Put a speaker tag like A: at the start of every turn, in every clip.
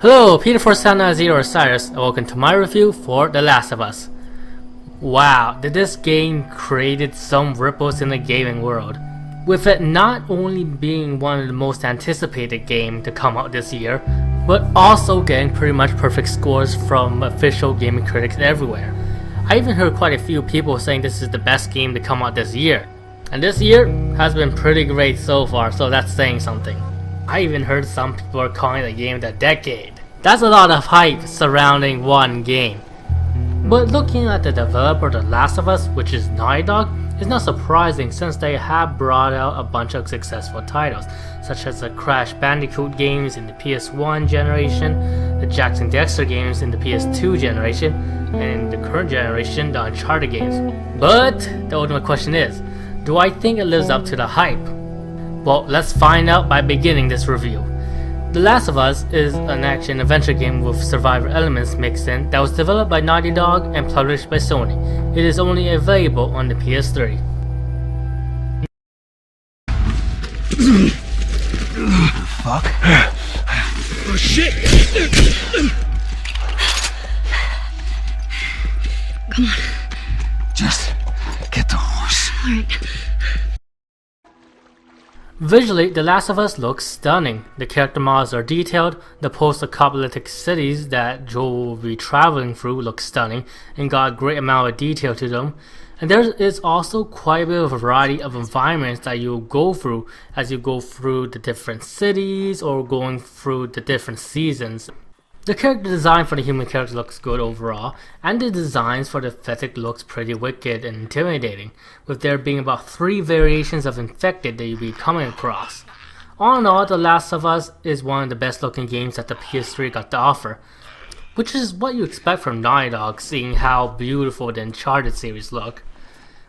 A: Hello, Peter for Sana Zero Cyrus, and welcome to my review for The Last of Us. Wow, did this game created some ripples in the gaming world, with it not only being one of the most anticipated games to come out this year, but also getting pretty much perfect scores from official gaming critics everywhere. I even heard quite a few people saying this is the best game to come out this year, and this year has been pretty great so far, so that's saying something. I even heard some people are calling the game the decade. That's a lot of hype surrounding one game. But looking at the developer of The Last of Us, which is Naughty Dog, is not surprising since they have brought out a bunch of successful titles, such as the Crash Bandicoot games in the PS1 generation, the Jack and Dexter games in the PS2 generation, and in the current generation, the Uncharted games. But the ultimate question is, do I think it lives up to the hype? Well, let's find out by beginning this review. The Last of Us is an action-adventure game with survivor elements mixed in that was developed by Naughty Dog and published by Sony. It is only available on the PS3.
B: Fuck.
C: Oh shit!
D: Come on.
B: Just get the horse.
D: Alright.
A: Visually, The Last of Us looks stunning. The character models are detailed, the post-apocalyptic cities that Joel will be traveling through look stunning and got a great amount of detail to them. And there is also quite a bit of a variety of environments that you'll go through as you go through the different cities or going through the different seasons. The character design for the human character looks good overall, and the designs for the Fennec looks pretty wicked and intimidating, with there being about 3 variations of infected that you'll be coming across. All in all, The Last of Us is one of the best looking games that the PS3 got to offer, which is what you expect from Naughty Dog, seeing how beautiful the Uncharted series look.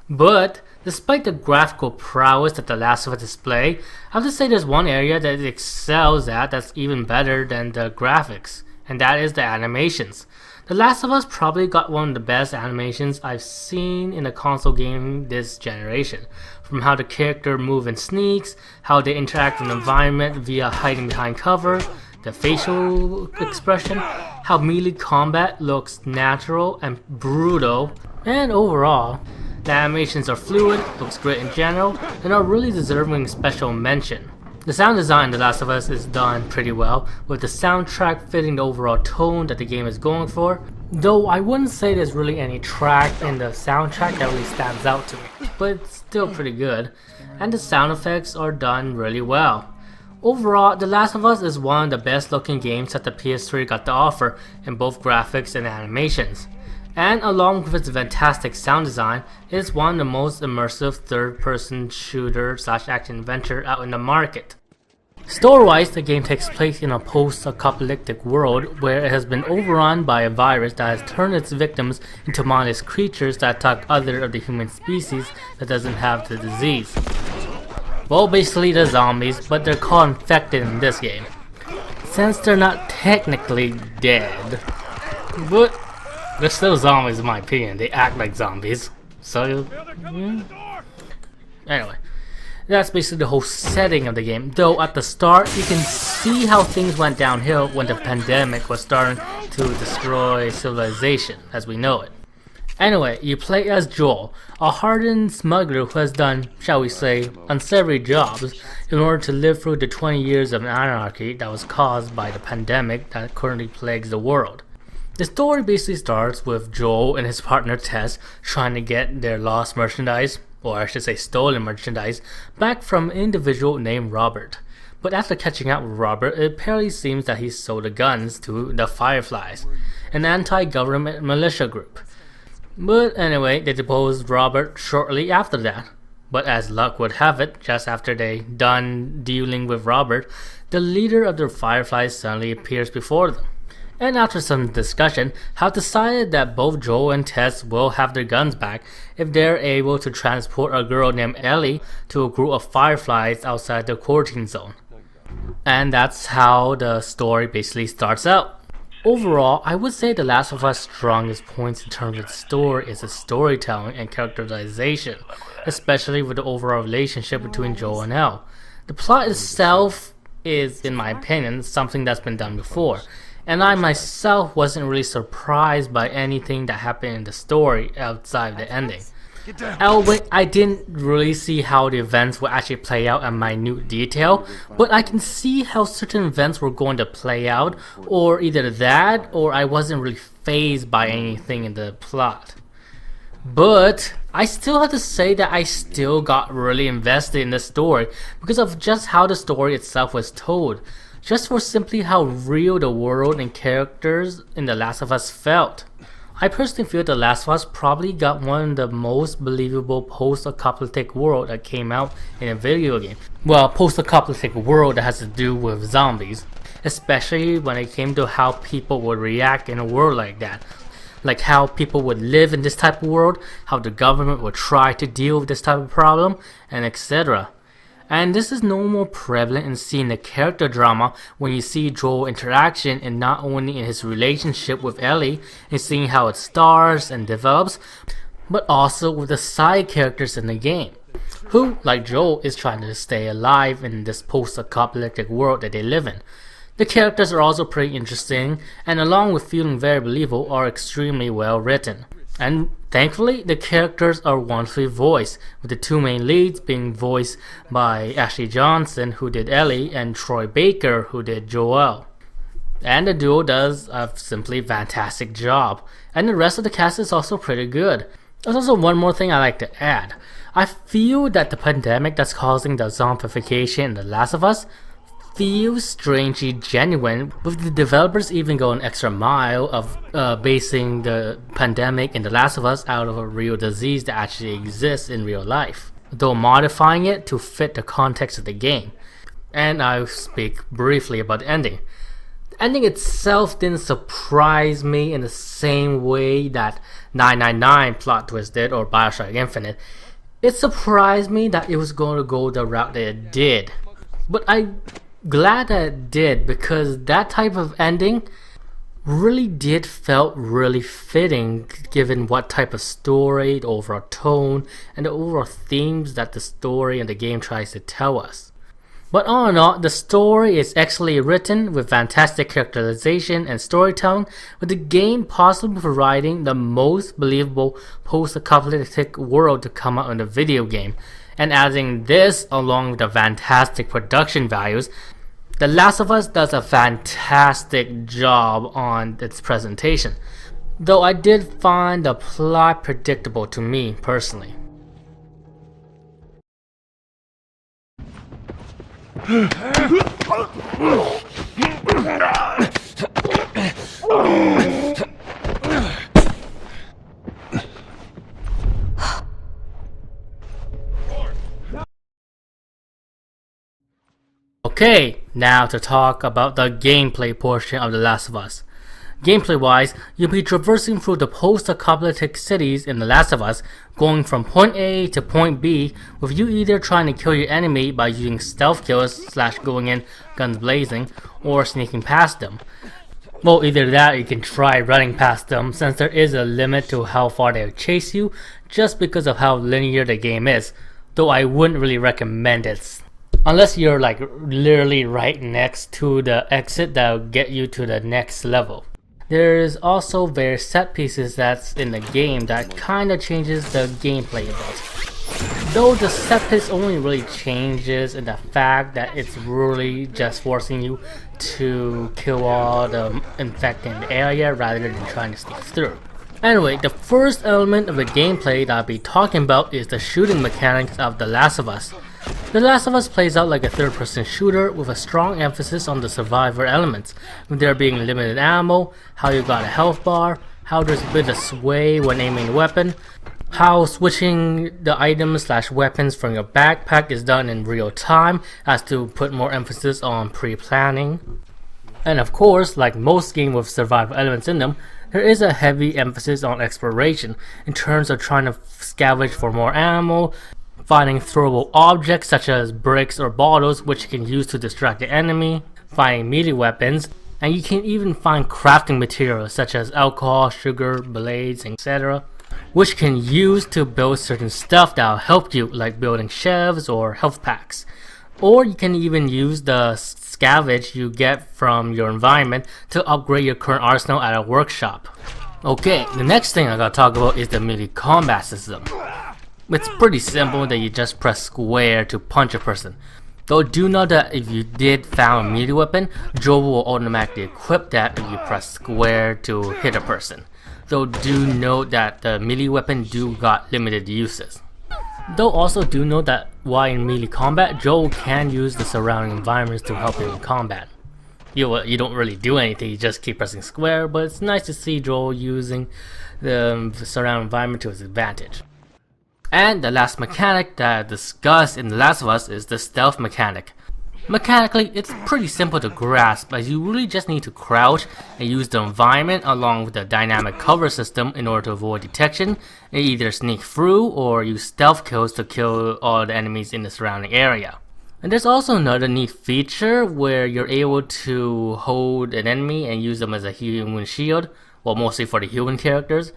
A: But despite the graphical prowess that The Last of Us display, I have to say there's one area that it excels at that's even better than the graphics, and that is the animations. The Last of Us probably got one of the best animations I've seen in a console game this generation. From how the character move and sneaks, how they interact with the environment via hiding behind cover, the facial expression, how melee combat looks natural and brutal, and overall, the animations are fluid, looks great in general, and are really deserving special mention. The sound design in The Last of Us is done pretty well, with the soundtrack fitting the overall tone that the game is going for, though I wouldn't say there's really any track in the soundtrack that really stands out to me, but it's still pretty good, and the sound effects are done really well. Overall, The Last of Us is one of the best looking games that the PS3 got to offer in both graphics and animations. And along with its fantastic sound design, it is one of the most immersive third-person shooter / action adventure out in the market. Story-wise, the game takes place in a post-apocalyptic world where it has been overrun by a virus that has turned its victims into mindless creatures that attack other of the human species that doesn't have the disease. Well, basically they're zombies, but they're called infected in this game, since they're not technically dead. But they're still zombies in my opinion. They act like zombies. So, anyway, that's basically the whole setting of the game. Though at the start, you can see how things went downhill when the pandemic was starting to destroy civilization as we know it. Anyway, you play as Joel, a hardened smuggler who has done, shall we say, unsavory jobs in order to live through the 20 years of anarchy that was caused by the pandemic that currently plagues the world. The story basically starts with Joel and his partner Tess trying to get their lost merchandise, or I should say stolen merchandise, back from an individual named Robert. But after catching up with Robert, it apparently seems that he sold the guns to the Fireflies, an anti-government militia group. But anyway, they deposed Robert shortly after that. But as luck would have it, just after they done dealing with Robert, the leader of the Fireflies suddenly appears before them. And after some discussion, have decided that both Joel and Tess will have their guns back if they're able to transport a girl named Ellie to a group of Fireflies outside the quarantine zone. And that's how the story basically starts out. Overall, I would say The Last of Us' strongest points in terms of the story is the storytelling and characterization, especially with the overall relationship between Joel and Elle. The plot itself is, in my opinion, something that's been done before. and I myself wasn't really surprised by anything that happened in the story outside the ending. Albeit I didn't really see how the events would actually play out in minute detail, but I can see how certain events were going to play out, or either that, or I wasn't really fazed by anything in the plot. But I still have to say that I still got really invested in the story because of just how the story itself was told, just for simply how real the world and characters in The Last of Us felt. I personally feel The Last of Us probably got one of the most believable post-apocalyptic world that came out in a video game. Well, post-apocalyptic world that has to do with zombies, especially when it came to how people would react in a world like that. Like how people would live in this type of world, how the government would try to deal with this type of problem, and etc. And this is no more prevalent in seeing the character drama when you see Joel's interaction, and not only in his relationship with Ellie and seeing how it starts and develops, but also with the side characters in the game, who, like Joel, is trying to stay alive in this post-apocalyptic world that they live in. The characters are also pretty interesting, and along with feeling very believable, are extremely well written. And thankfully, the characters are wonderfully voiced, with the two main leads being voiced by Ashley Johnson, who did Ellie, and Troy Baker, who did Joel. And the duo does a simply fantastic job, and the rest of the cast is also pretty good. There's also one more thing I like to add. I feel that the pandemic that's causing the zombification in The Last of Us feels strangely genuine, with the developers even going an extra mile of basing the pandemic in The Last of Us out of a real disease that actually exists in real life, though modifying it to fit the context of the game. And I'll speak briefly about the ending. The ending itself didn't surprise me in the same way that 999 plot twist did or Bioshock Infinite. It surprised me that it was going to go the route that it did, but I'm glad that it did, because that type of ending really did felt really fitting given what type of story, the overall tone, and the overall themes that the story and the game tries to tell us. But all in all, the story is excellently written with fantastic characterization and storytelling, with the game possibly providing the most believable post-apocalyptic world to come out in the video game. And adding this along with the fantastic production values, The Last of Us does a fantastic job on its presentation, though I did find the plot predictable to me personally. Okay, now to talk about the gameplay portion of The Last of Us. Gameplay wise, you'll be traversing through the post-apocalyptic cities in The Last of Us, going from point A to point B, with you either trying to kill your enemy by using stealth kills / going in guns blazing, or sneaking past them. Well, either that or you can try running past them, since there is a limit to how far they'll chase you, just because of how linear the game is, though I wouldn't really recommend it. Unless you're like literally right next to the exit that'll get you to the next level. There's also various set pieces that's in the game that kinda changes the gameplay a bit. Though the set piece only really changes in the fact that it's really just forcing you to kill all the infected in the area rather than trying to sneak through. Anyway, the first element of the gameplay that I'll be talking about is the shooting mechanics of The Last of Us. The Last of Us plays out like a third-person shooter with a strong emphasis on the survivor elements, with there being limited ammo, how you got a health bar, how there's a bit of sway when aiming a weapon, how switching the items / weapons from your backpack is done in real time as to put more emphasis on pre-planning. And of course, like most games with survival elements in them, there is a heavy emphasis on exploration in terms of trying to scavenge for more ammo, finding throwable objects such as bricks or bottles which you can use to distract the enemy, finding melee weapons, and you can even find crafting materials such as alcohol, sugar, blades, etc., which you can use to build certain stuff that will help you, like building shelves or health packs. Or you can even use the scavenge you get from your environment to upgrade your current arsenal at a workshop. Okay, the next thing I gotta talk about is the melee combat system. It's pretty simple that you just press square to punch a person. Though do know that if you did found a melee weapon, Joe will automatically equip that if you press square to hit a person. Though do note that the melee weapon do got limited uses. Though also do note that while in melee combat, Joe can use the surrounding environments to help him in combat. You don't really do anything, you just keep pressing square, but it's nice to see Joel using the surrounding environment to his advantage. And the last mechanic that I discussed in The Last of Us is the stealth mechanic. Mechanically, it's pretty simple to grasp, as you really just need to crouch and use the environment along with the dynamic cover system in order to avoid detection, and either sneak through or use stealth kills to kill all the enemies in the surrounding area. And there's also another neat feature where you're able to hold an enemy and use them as a human shield, well, mostly for the human characters,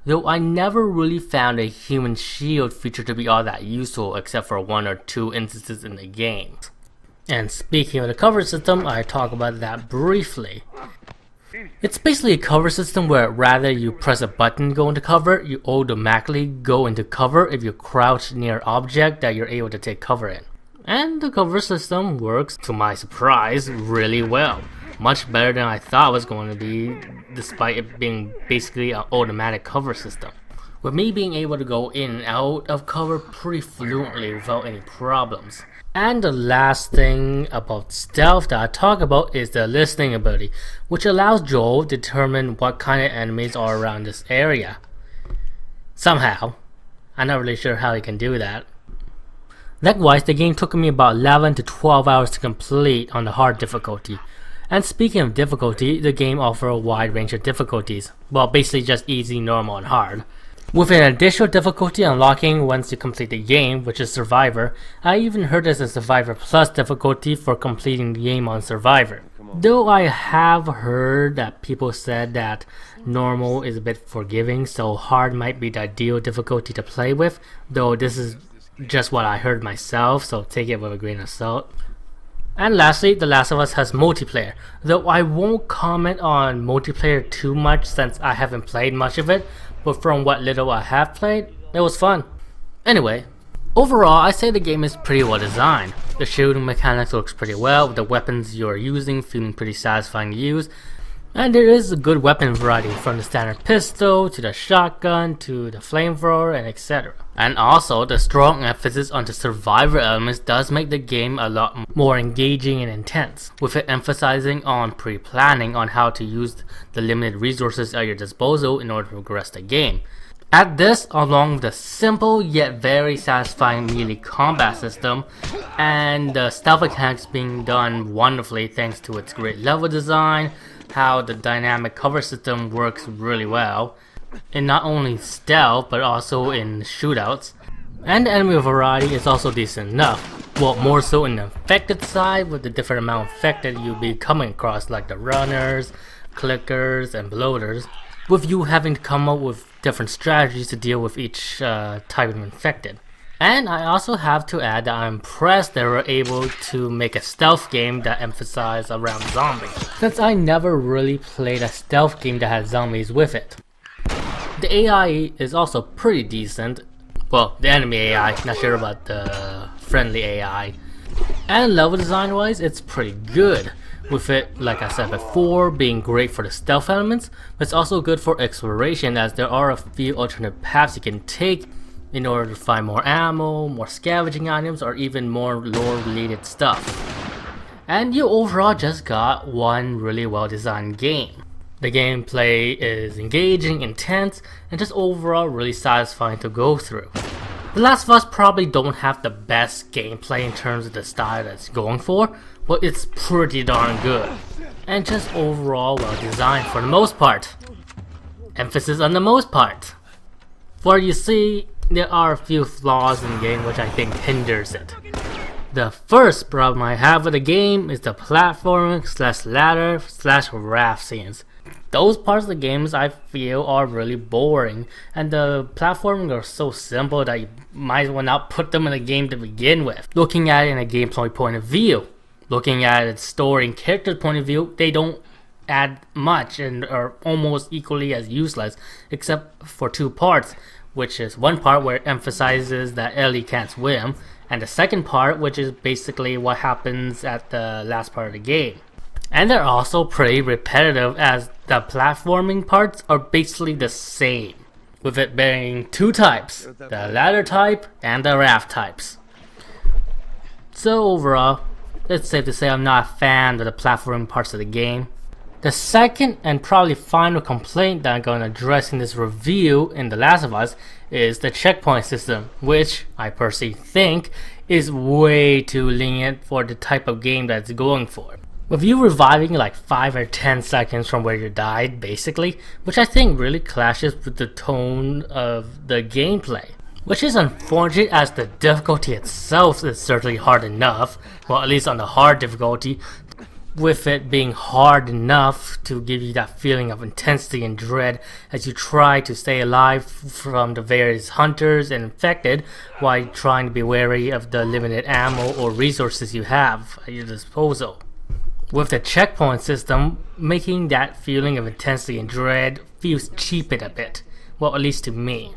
A: though I never really found a human shield feature to be all that useful except for 1 or 2 instances in the game. And speaking of the cover system, I talk about that briefly. It's basically a cover system where rather you press a button to go into cover, you automatically go into cover if you crouch near an object that you're able to take cover in. And the cover system works, to my surprise, really well. Much better than I thought it was going to be, despite it being basically an automatic cover system. With me being able to go in and out of cover pretty fluently without any problems. And the last thing about stealth that I talk about is the listening ability, which allows Joel to determine what kind of enemies are around this area. Somehow. I'm not really sure how he can do that. Likewise, the game took me about 11 to 12 hours to complete on the hard difficulty. And speaking of difficulty, the game offers a wide range of difficulties. Well, basically just easy, normal, and hard. With an additional difficulty unlocking once you complete the game, which is Survivor. I even heard there's a Survivor Plus difficulty for completing the game on Survivor. Though I have heard that people said that normal is a bit forgiving, so hard might be the ideal difficulty to play with, though this is just what I heard myself, so take it with a grain of salt. And lastly, The Last of Us has multiplayer, though I won't comment on multiplayer too much since I haven't played much of it, but from what little I have played, it was fun. Anyway, overall I say the game is pretty well designed. The shooting mechanics works pretty well, with the weapons you're using feeling pretty satisfying to use. And there is a good weapon variety from the standard pistol, to the shotgun, to the flamethrower, and etc. And also, the strong emphasis on the survivor elements does make the game a lot more engaging and intense, with it emphasizing on pre-planning on how to use the limited resources at your disposal in order to progress the game. Add this along with the simple yet very satisfying melee combat system, and the stealth mechanics being done wonderfully thanks to its great level design, how the dynamic cover system works really well, in not only stealth but also in shootouts. And the enemy variety is also decent enough, well, more so in the infected side with the different amount of infected you'll be coming across, like the runners, clickers, and bloaters, with you having to come up with different strategies to deal with each type of infected. And I also have to add that I'm impressed they were able to make a stealth game that emphasized around zombies, since I never really played a stealth game that had zombies with it. The AI is also pretty decent, well, the enemy AI, not sure about the friendly AI. And level design wise, it's pretty good, with it, like I said before, being great for the stealth elements, but it's also good for exploration as there are a few alternate paths you can take in order to find more ammo, more scavenging items, or even more lore related stuff. And you overall just got one really well designed game. The gameplay is engaging, intense, and just overall really satisfying to go through. The Last of Us probably don't have the best gameplay in terms of the style that it's going for, but it's pretty darn good. And just overall well designed for the most part. Emphasis on the most part. For you see, there are a few flaws in the game which I think hinders it. The first problem I have with the game is the platforming / ladder / raft scenes. Those parts of the games I feel are really boring, and the platforming are so simple that you might as well not put them in the game to begin with. Looking at it in a gameplay point of view, looking at its story and character point of view, they don't add much and are almost equally as useless, except for two parts, which is one part where it emphasizes that Ellie can't swim, and the second part which is basically what happens at the last part of the game. And they're also pretty repetitive, as the platforming parts are basically the same, with it being two types, the ladder type and the raft types. So overall, it's safe to say I'm not a fan of the platforming parts of the game. The second and probably final complaint that I'm going to address in this review in The Last of Us is the checkpoint system, which I personally think is way too lenient for the type of game that it's going for. With you reviving like 5 or 10 seconds from where you died, basically, which I think really clashes with the tone of the gameplay. Which is unfortunate, as the difficulty itself is certainly hard enough, well, at least on the hard difficulty, with it being hard enough to give you that feeling of intensity and dread as you try to stay alive from the various hunters and infected while trying to be wary of the limited ammo or resources you have at your disposal. With the checkpoint system, making that feeling of intensity and dread feels cheapened a bit, well, at least to me.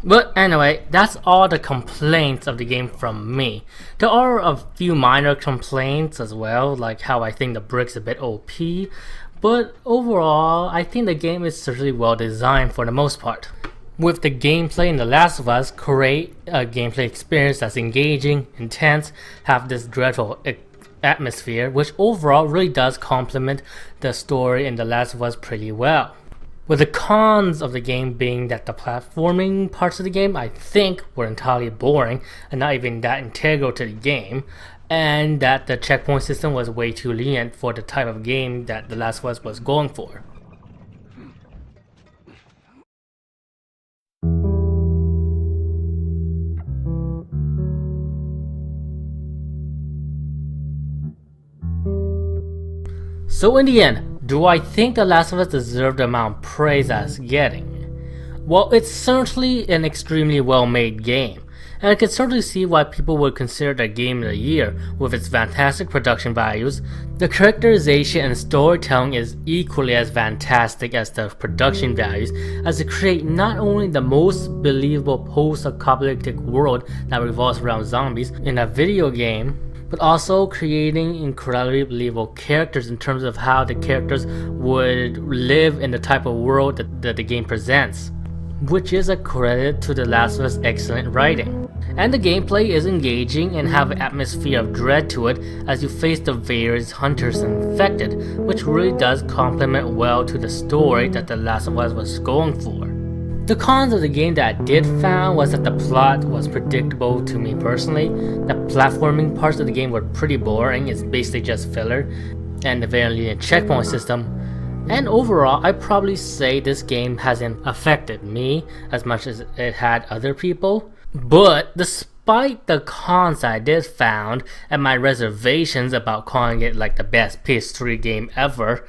A: But anyway, that's all the complaints of the game from me. There are a few minor complaints as well, like how I think the brick's a bit OP, but overall, I think the game is certainly well designed for the most part. With the gameplay in The Last of Us, create a gameplay experience that's engaging, intense, have this dreadful atmosphere, which overall really does complement the story in The Last of Us pretty well. With the cons of the game being that the platforming parts of the game I think were entirely boring and not even that integral to the game, and that the checkpoint system was way too lenient for the type of game that The Last of Us was going for. So in the end, do I think The Last of Us deserved the amount of praise that it's getting? Well, it's certainly an extremely well made game, and I can certainly see why people would consider it a game of the year with its fantastic production values. The characterization and storytelling is equally as fantastic as the production values, as it creates not only the most believable post-apocalyptic world that revolves around zombies in a video game, but also creating incredibly believable characters in terms of how the characters would live in the type of world that the game presents, which is a credit to The Last of Us' excellent writing. And the gameplay is engaging and have an atmosphere of dread to it as you face the various hunters and infected, which really does complement well to the story that The Last of Us was going for. The cons of the game that I did found was that the plot was predictable to me personally, the platforming parts of the game were pretty boring, it's basically just filler, and the very lenient checkpoint system. And overall, I'd probably say this game hasn't affected me as much as it had other people. But despite the cons I did found and my reservations about calling it like the best PS3 game ever,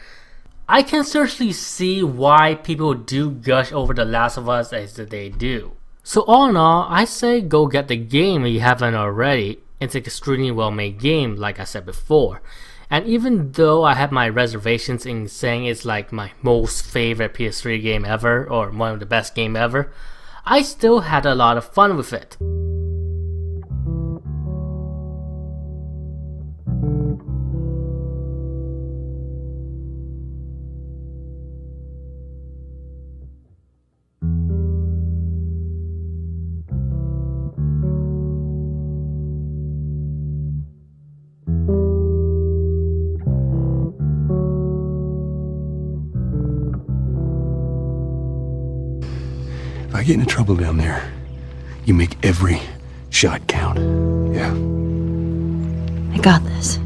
A: I can certainly see why people do gush over The Last of Us as they do. So all in all, I say go get the game if you haven't already. It's an extremely well made game, like I said before. And even though I have my reservations in saying it's like my most favorite PS3 game ever, or one of the best game ever, I still had a lot of fun with it.
B: If I get into trouble down there, you make every shot count. Yeah.
D: I got this.